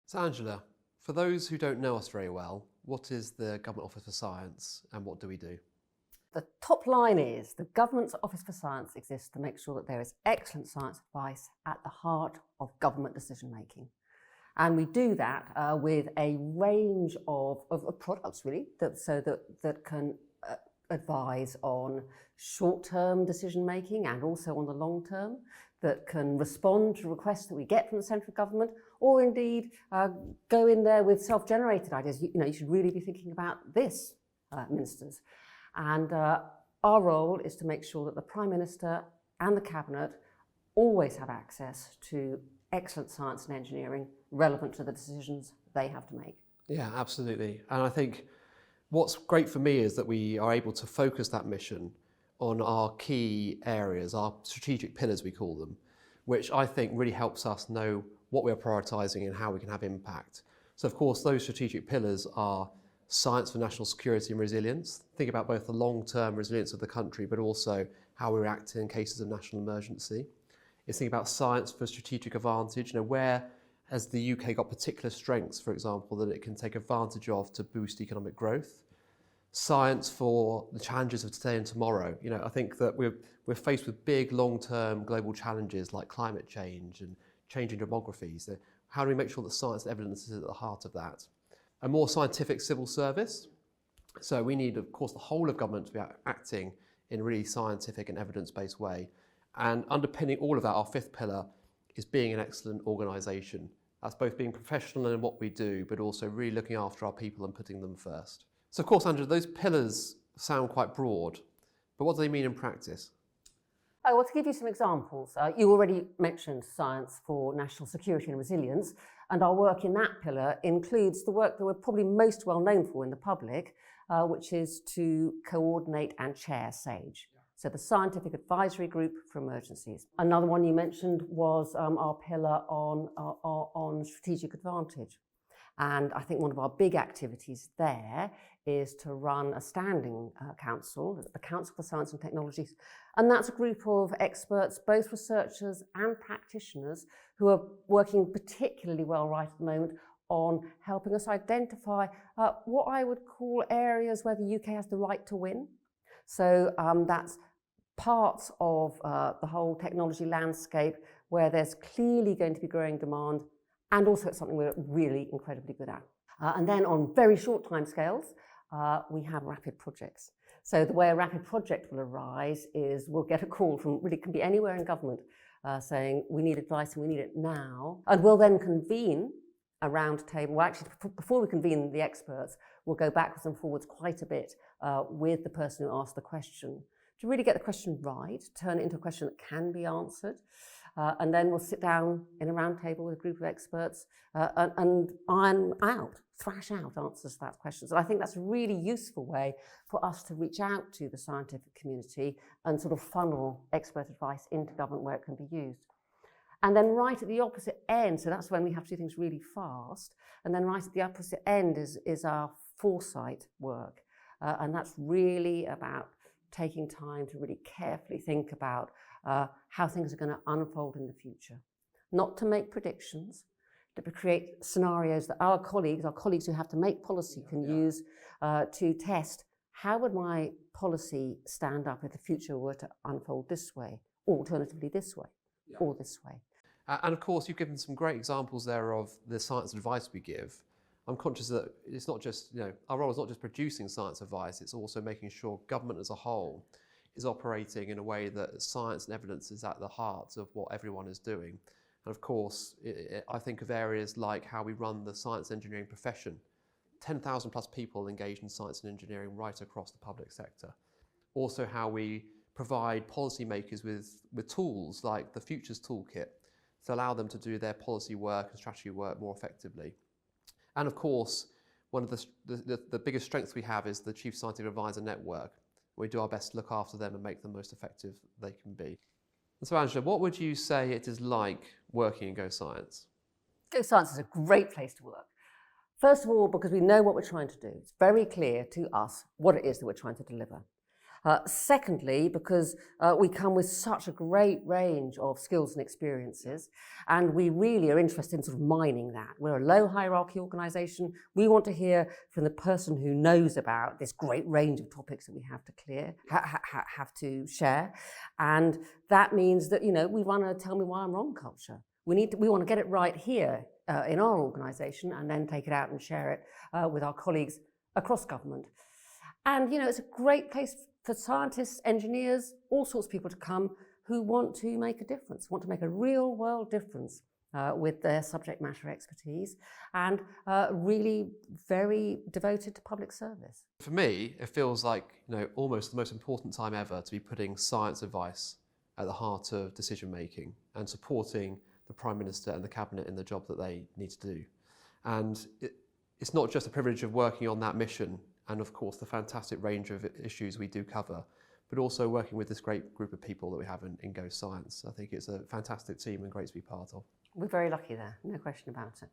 So Angela, for those who don't know us very well, what is the Government Office for Science and what do we do? The top line is the Government's Office for Science exists to make sure that there is excellent science advice at the heart of government decision making. And we do that with a range of products, really, that can advise on short-term decision making and also on the long term, that can respond to requests that we get from the central government, or indeed go in there with self-generated ideas. You should really be thinking about this, ministers. And our role is to make sure that the Prime Minister and the Cabinet always have access to excellent science and engineering relevant to the decisions they have to make. Yeah, absolutely. And I think what's great for me is that we are able to focus that mission on our key areas, our strategic pillars we call them, which I think really helps us know what we're prioritising and how we can have impact. So of course those strategic pillars are science for national security and resilience. Think about both the long-term resilience of the country but also how we react in cases of national emergency. It's thinking about science for strategic advantage, where has the UK got particular strengths, for example, that it can take advantage of to boost economic growth. Science for the challenges of today and tomorrow. I think that we're faced with big long-term global challenges like climate change and changing demographies. So how do we make sure that science and evidence is at the heart of that? A more scientific civil service. So we need, of course, the whole of government to be acting in a really scientific and evidence-based way. And underpinning all of that, our fifth pillar, is being an excellent organisation. That's both being professional in what we do, but also really looking after our people and putting them first. So of course, Andrew, those pillars sound quite broad, but what do they mean in practice? Well, to give you some examples, you already mentioned science for national security and resilience, and our work in that pillar includes the work that we're probably most well known for in the public, which is to coordinate and chair SAGE. So the Scientific Advisory Group for Emergencies. Another one you mentioned was our pillar on strategic advantage. And I think one of our big activities there is to run a standing council, the Council for Science and Technologies. And that's a group of experts, both researchers and practitioners, who are working particularly well right at the moment on helping us identify what I would call areas where the UK has the right to win. So that's parts of the whole technology landscape where there's clearly going to be growing demand, and also it's something we're really incredibly good at. And then on very short timescales, we have rapid projects. So the way a rapid project will arise is we'll get a call from, really, it can be anywhere in government, saying we need advice and we need it now. And we'll then convene a round table. Well, actually, before we convene the experts, we'll go backwards and forwards quite a bit with the person who asked the question to really get the question right, turn it into a question that can be answered. And then we'll sit down in a round table with a group of experts and iron out, thrash out answers to that question. So I think that's a really useful way for us to reach out to the scientific community and sort of funnel expert advice into government where it can be used. And then right at the opposite end, so that's when we have to do things really fast, and then right at the opposite end is our foresight work. And that's really about taking time to really carefully think about how things are going to unfold in the future. Not to make predictions, but to create scenarios that our colleagues who have to make policy can use to test how would my policy stand up if the future were to unfold this way, or alternatively this way, or this way. And of course, you've given some great examples there of the science advice we give. I'm conscious that it's not just, our role is not just producing science advice, it's also making sure government as a whole is operating in a way that science and evidence is at the heart of what everyone is doing. And of course, I think of areas like how we run the science engineering profession. 10,000 plus people engaged in science and engineering right across the public sector. Also how we provide policymakers with tools like the Futures Toolkit to allow them to do their policy work and strategy work more effectively. And of course, one of the biggest strengths we have is the Chief Scientific Advisor Network. We do our best to look after them and make them most effective they can be. And so Angela, what would you say it is like working in Go Science? Go Science is a great place to work. First of all, because we know what we're trying to do. It's very clear to us what it is that we're trying to deliver. Secondly, because we come with such a great range of skills and experiences, and we really are interested in sort of mining that. We're a low hierarchy organisation. We want to hear from the person who knows about this great range of topics that we have to have to share, and that means that, you know, we run a tell me why I'm wrong culture. We want to get it right here in our organisation, and then take it out and share it with our colleagues across government. And, you know, it's a great place for scientists, engineers, all sorts of people to come who want to make a difference, want to make a real world difference with their subject matter expertise, and really very devoted to public service. For me, it feels like, you know, almost the most important time ever to be putting science advice at the heart of decision making and supporting the Prime Minister and the Cabinet in the job that they need to do. And it's not just a privilege of working on that mission and of course the fantastic range of issues we do cover, but also working with this great group of people that we have in Go Science. I think it's a fantastic team and great to be part of. We're very lucky there, no question about it.